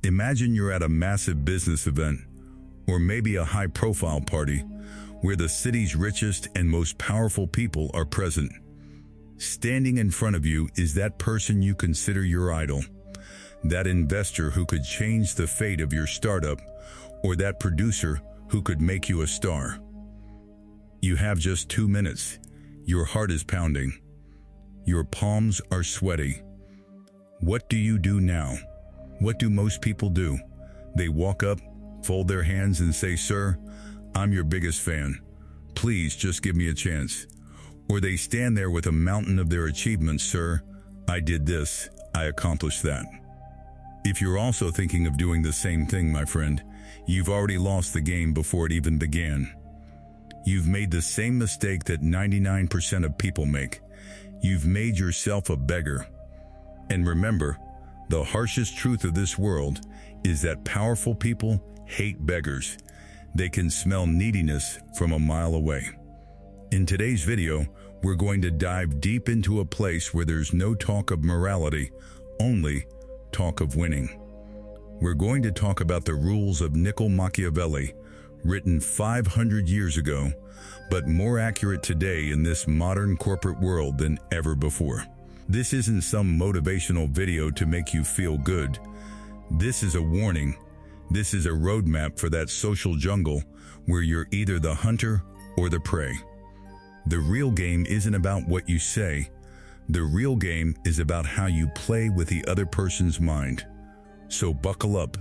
Imagine you're at a massive business event, or maybe a high-profile party, where the city's richest and most powerful people are present. Standing in front of you is that person you consider your idol, that investor who could change the fate of your startup, or that producer who could make you a star. You have just 2 minutes. Your heart is pounding. Your palms are sweaty. What do you do now? What do most people do? They walk up, fold their hands and say, "Sir, I'm your biggest fan. Please just give me a chance." Or they stand there with a mountain of their achievements. "Sir, I did this, I accomplished that." If you're also thinking of doing the same thing, my friend, you've already lost the game before it even began. You've made the same mistake that 99% of people make. You've made yourself a beggar. And remember, the harshest truth of this world is that powerful people hate beggars. They can smell neediness from a mile away. In today's video, we're going to dive deep into a place where there's no talk of morality, only talk of winning. We're going to talk about the rules of Niccolò Machiavelli, written 500 years ago, but more accurate today in this modern corporate world than ever before. This isn't some motivational video to make you feel good. This is a warning. This is a roadmap for that social jungle where you're either the hunter or the prey. The real game isn't about what you say. The real game is about how you play with the other person's mind. So buckle up,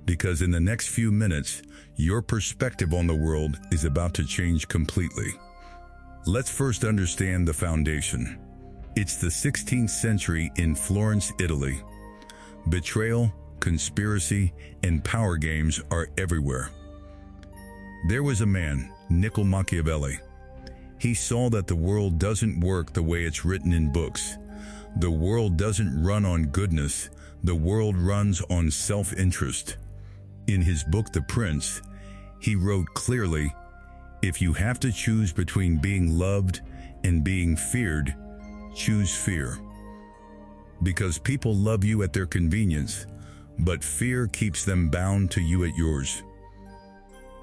because in the next few minutes, your perspective on the world is about to change completely. Let's first understand the foundation. It's the 16th century in Florence, Italy. Betrayal, conspiracy, and power games are everywhere. There was a man, Niccolò Machiavelli. He saw that the world doesn't work the way it's written in books. The world doesn't run on goodness. The world runs on self-interest. In his book, The Prince, he wrote clearly, "If you have to choose between being loved and being feared, choose fear. Because people love you at their convenience, but fear keeps them bound to you at yours."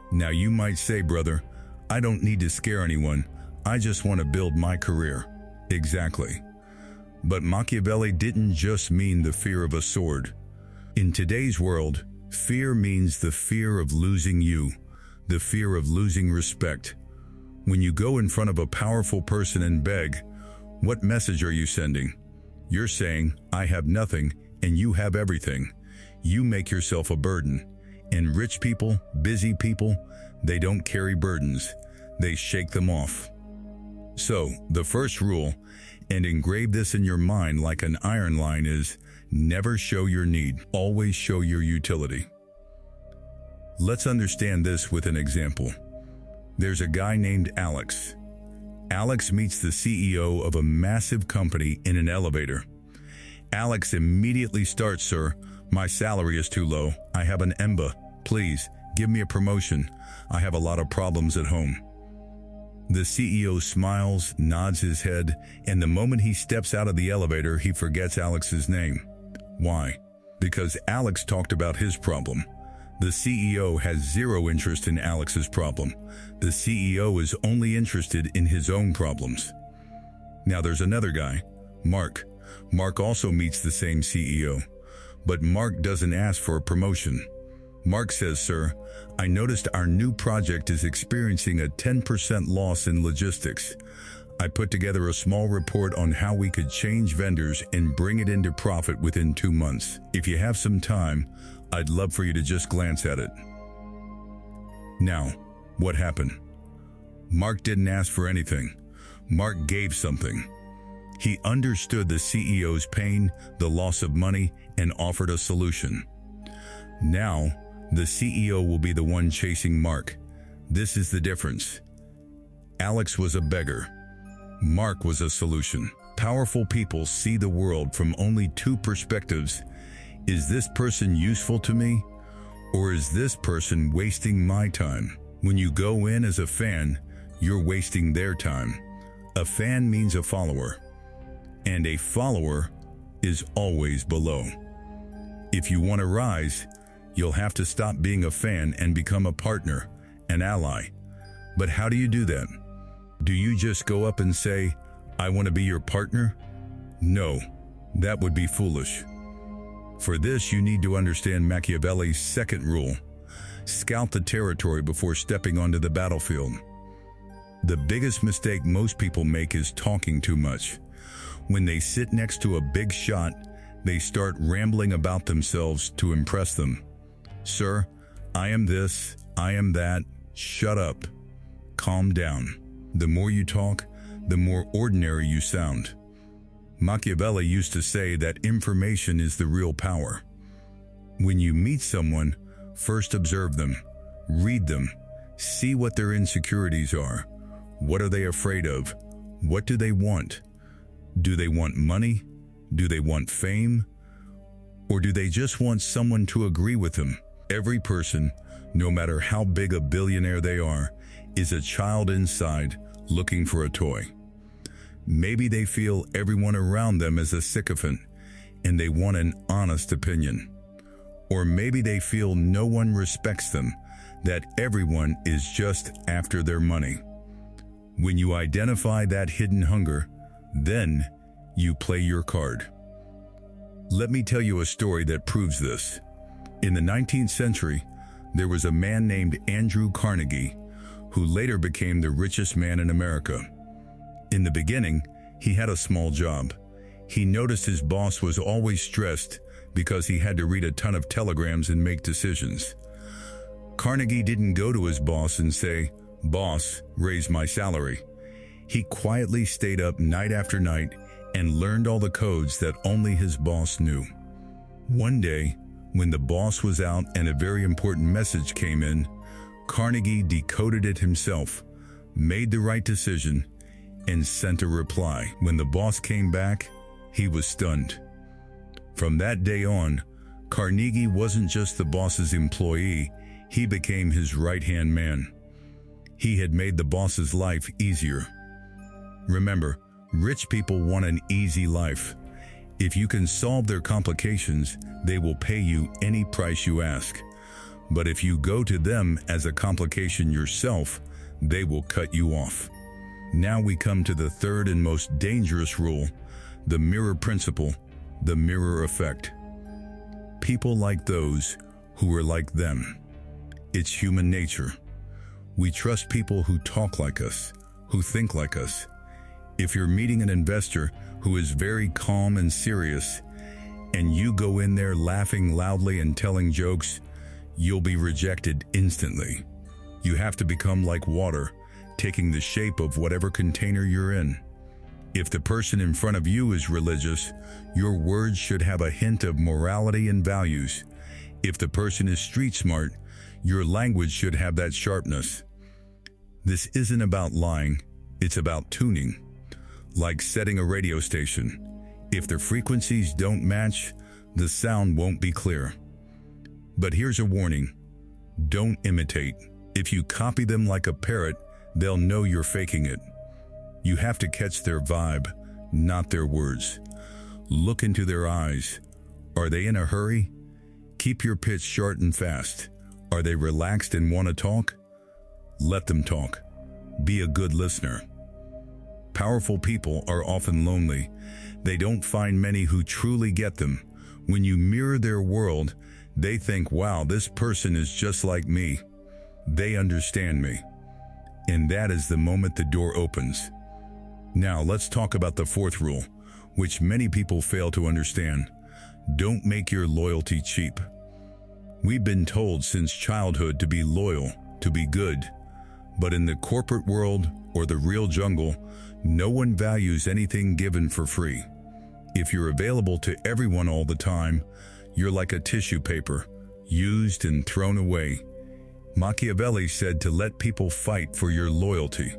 Now you might say, "Brother, I don't need to scare anyone. I just want to build my career." Exactly. But Machiavelli didn't just mean the fear of a sword. In today's world, fear means the fear of losing you, the fear of losing respect. When you go in front of a powerful person and beg, what message are you sending? You're saying, "I have nothing and you have everything." You make yourself a burden. And rich people, busy people, they don't carry burdens. They shake them off. So, the first rule, and engrave this in your mind like an iron line, is never show your need, always show your utility. Let's understand this with an example. There's a guy named Alex. Alex meets the CEO of a massive company in an elevator. Alex immediately starts, "Sir, my salary is too low. I have an EMBA. Please, give me a promotion. I have a lot of problems at home." The CEO smiles, nods his head, and the moment he steps out of the elevator, he forgets Alex's name. Why? Because Alex talked about his problem. The CEO has zero interest in Alex's problem. The CEO is only interested in his own problems. Now there's another guy, Mark. Mark also meets the same CEO, but Mark doesn't ask for a promotion. Mark says, "Sir, I noticed our new project is experiencing a 10% loss in logistics. I put together a small report on how we could change vendors and bring it into profit within 2 months. If you have some time, I'd love for you to just glance at it." Now, what happened? Mark didn't ask for anything. Mark gave something. He understood the CEO's pain, the loss of money, and offered a solution. Now, the CEO will be the one chasing Mark. This is the difference. Alex was a beggar. Mark was a solution. Powerful people see the world from only 2 perspectives. Is this person useful to me? Or is this person wasting my time? When you go in as a fan, you're wasting their time. A fan means a follower. And a follower is always below. If you want to rise, You'll have to stop being a fan and become a partner, an ally. But how do you do that? Do you just go up and say, "I want to be your partner"? No, that would be foolish. For this, you need to understand Machiavelli's second rule: scout the territory before stepping onto the battlefield. The biggest mistake most people make is talking too much. When they sit next to a big shot, they start rambling about themselves to impress them. "Sir, I am this, I am that." Shut up. Calm down. The more you talk, the more ordinary you sound. Machiavelli used to say that information is the real power. When you meet someone, first observe them, read them, see what their insecurities are. What are they afraid of? What do they want? Do they want money? Do they want fame? Or do they just want someone to agree with them? Every person, no matter how big a billionaire they are, is a child inside looking for a toy. Maybe they feel everyone around them is a sycophant and they want an honest opinion. Or maybe they feel no one respects them, that everyone is just after their money. When you identify that hidden hunger, then you play your card. Let me tell you a story that proves this. In the 19th century, there was a man named Andrew Carnegie, who later became the richest man in America. In the beginning, he had a small job. He noticed his boss was always stressed because he had to read a ton of telegrams and make decisions. Carnegie didn't go to his boss and say, "Boss, raise my salary." He quietly stayed up night after night and learned all the codes that only his boss knew. One day, when the boss was out and a very important message came in, Carnegie decoded it himself, made the right decision, and sent a reply. When the boss came back, he was stunned. From that day on, Carnegie wasn't just the boss's employee, he became his right-hand man. He had made the boss's life easier. Remember, rich people want an easy life. If you can solve their complications, they will pay you any price you ask. But if you go to them as a complication yourself, they will cut you off. Now we come to the third and most dangerous rule, the mirror principle, the mirror effect. People like those who are like them. It's human nature. We trust people who talk like us, who think like us. If you're meeting an investor who is very calm and serious, and you go in there laughing loudly and telling jokes, you'll be rejected instantly. You have to become like water, taking the shape of whatever container you're in. If the person in front of you is religious, your words should have a hint of morality and values. If the person is street smart, your language should have that sharpness. This isn't about lying, it's about tuning. Like setting a radio station. If the frequencies don't match, the sound won't be clear. But here's a warning. Don't imitate. If you copy them like a parrot, they'll know you're faking it. You have to catch their vibe, not their words. Look into their eyes. Are they in a hurry? Keep your pitch short and fast. Are they relaxed and want to talk? Let them talk. Be a good listener. Powerful people are often lonely. They don't find many who truly get them. When you mirror their world, they think, wow, this person is just like me. They understand me. And that is the moment the door opens. Now let's talk about the fourth rule, which many people fail to understand. Don't make your loyalty cheap. We've been told since childhood to be loyal, to be good. But in the corporate world or the real jungle, no one values anything given for free. If you're available to everyone all the time, you're like a tissue paper, used and thrown away. Machiavelli said to let people fight for your loyalty.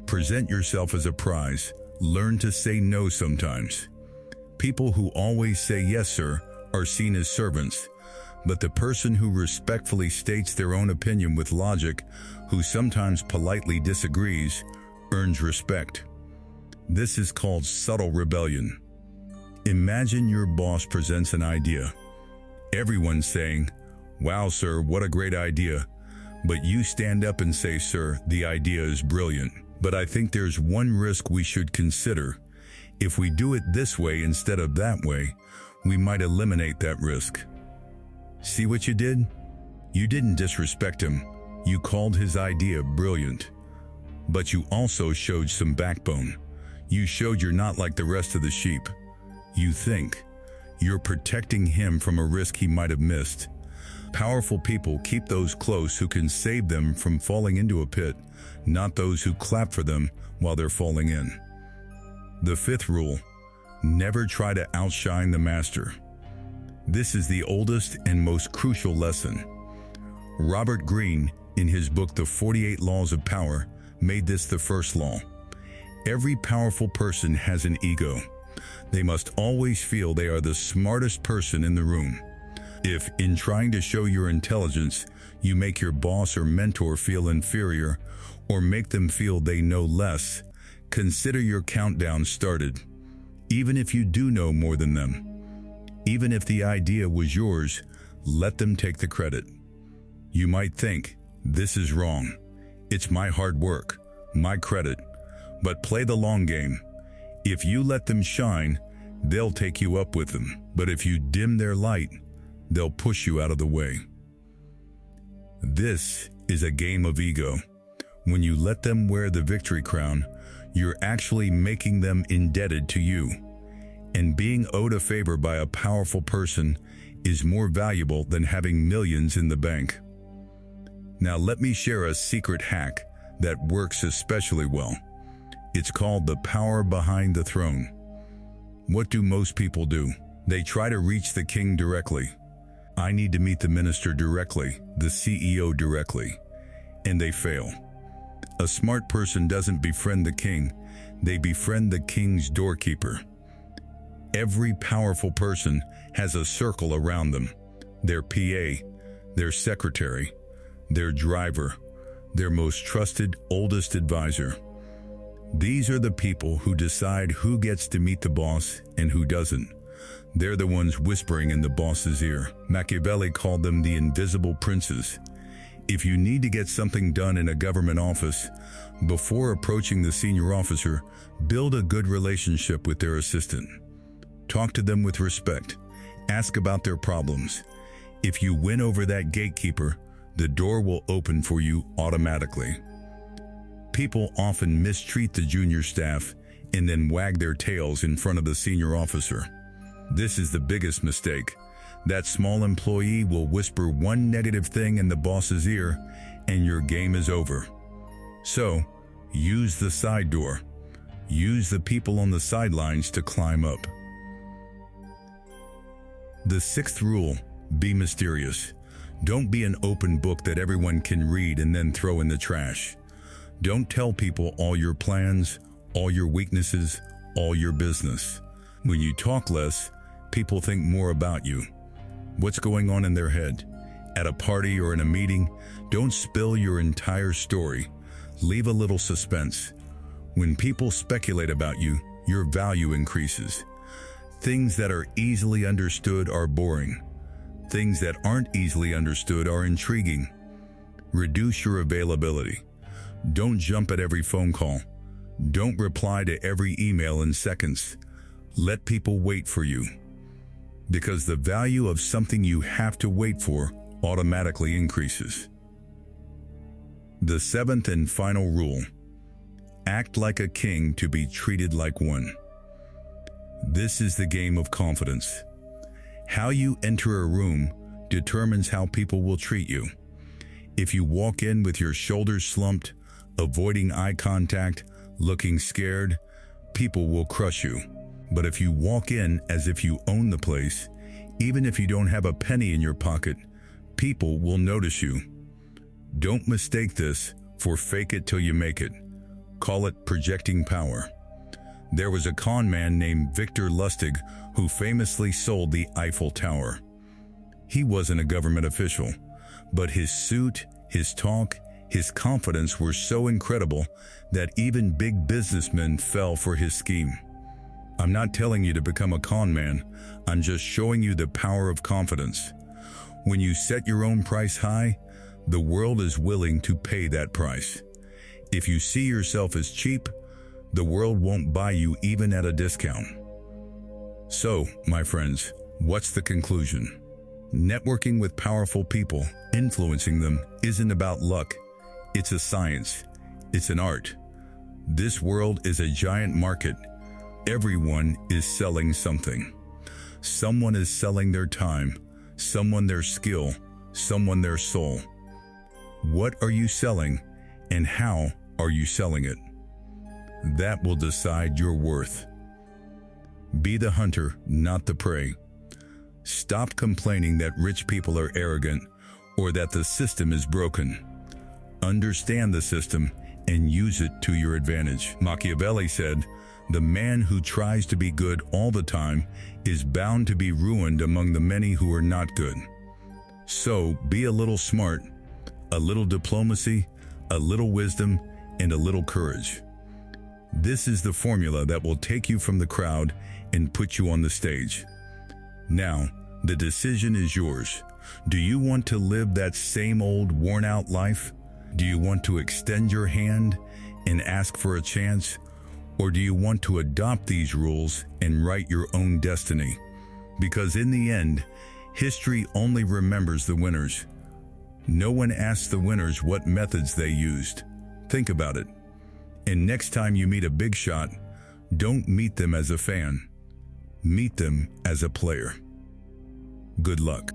Present yourself as a prize. Learn to say no sometimes. People who always say yes, sir, are seen as servants. But the person who respectfully states their own opinion with logic, who sometimes politely disagrees, earns respect. This is called subtle rebellion. Imagine your boss presents an idea. Everyone's saying, "Wow, sir, what a great idea." But you stand up and say, "Sir, the idea is brilliant, but I think there's one risk we should consider. If we do it this way instead of that way, we might eliminate that risk." See what you did? You didn't disrespect him. You called his idea brilliant. But you also showed some backbone. You showed you're not like the rest of the sheep. You think. You're protecting him from a risk he might have missed. Powerful people keep those close who can save them from falling into a pit, not those who clap for them while they're falling in. The fifth rule: never try to outshine the master. This is the oldest and most crucial lesson. Robert Greene, in his book The 48 Laws of Power, made this the first law. Every powerful person has an ego. They must always feel they are the smartest person in the room. If, in trying to show your intelligence, you make your boss or mentor feel inferior, or make them feel they know less, consider your countdown started. Even if you do know more than them, even if the idea was yours, let them take the credit. You might think, "This is wrong. It's my hard work, my credit." But play the long game. If you let them shine, they'll take you up with them. But if you dim their light, they'll push you out of the way. This is a game of ego. When you let them wear the victory crown, you're actually making them indebted to you. And being owed a favor by a powerful person is more valuable than having millions in the bank. Now let me share a secret hack that works especially well. It's called the power behind the throne. What do most people do? They try to reach the king directly. I need to meet the minister directly, the CEO directly, and they fail. A smart person doesn't befriend the king, they befriend the king's doorkeeper. Every powerful person has a circle around them: their PA, their secretary, their driver, their most trusted, oldest advisor. These are the people who decide who gets to meet the boss and who doesn't. They're the ones whispering in the boss's ear. Machiavelli called them the invisible princes. If you need to get something done in a government office, before approaching the senior officer, build a good relationship with their assistant. Talk to them with respect. Ask about their problems. If you win over that gatekeeper, the door will open for you automatically. People often mistreat the junior staff and then wag their tails in front of the senior officer. This is the biggest mistake. That small employee will whisper one negative thing in the boss's ear, and your game is over. So, use the side door. Use the people on the sidelines to climb up. The sixth rule: be mysterious. Don't be an open book that everyone can read and then throw in the trash. Don't tell people all your plans, all your weaknesses, all your business. When you talk less, people think more about you. What's going on in their head? At a party or in a meeting, don't spill your entire story. Leave a little suspense. When people speculate about you, your value increases. Things that are easily understood are boring. Things that aren't easily understood are intriguing. Reduce your availability. Don't jump at every phone call. Don't reply to every email in seconds. Let people wait for you. Because the value of something you have to wait for automatically increases. The seventh and final rule: act like a king to be treated like one. This is the game of confidence. How you enter a room determines how people will treat you. If you walk in with your shoulders slumped, avoiding eye contact, looking scared, people will crush you. But if you walk in as if you own the place, even if you don't have a penny in your pocket, people will notice you. Don't mistake this for fake it till you make it. Call it projecting power. There was a con man named Victor Lustig who famously sold the Eiffel Tower. He wasn't a government official, but his suit, his talk, his confidence were so incredible that even big businessmen fell for his scheme. I'm not telling you to become a con man, I'm just showing you the power of confidence. When you set your own price high, the world is willing to pay that price. If you see yourself as cheap, the world won't buy you even at a discount. So, my friends, what's the conclusion? Networking with powerful people, influencing them, isn't about luck. It's a science. It's an art. This world is a giant market. Everyone is selling something. Someone is selling their time, someone their skill, someone their soul. What are you selling, and how are you selling it? That will decide your worth. Be the hunter, not the prey. Stop complaining that rich people are arrogant or that the system is broken. Understand the system and use it to your advantage. Machiavelli said, "The man who tries to be good all the time is bound to be ruined among the many who are not good." So be a little smart, a little diplomacy, a little wisdom, and a little courage. This is the formula that will take you from the crowd and put you on the stage. Now, the decision is yours. Do you want to live that same old worn-out life? Do you want to extend your hand and ask for a chance? Or do you want to adopt these rules and write your own destiny? Because in the end, history only remembers the winners. No one asks the winners what methods they used. Think about it. And next time you meet a big shot, don't meet them as a fan. Meet them as a player. Good luck.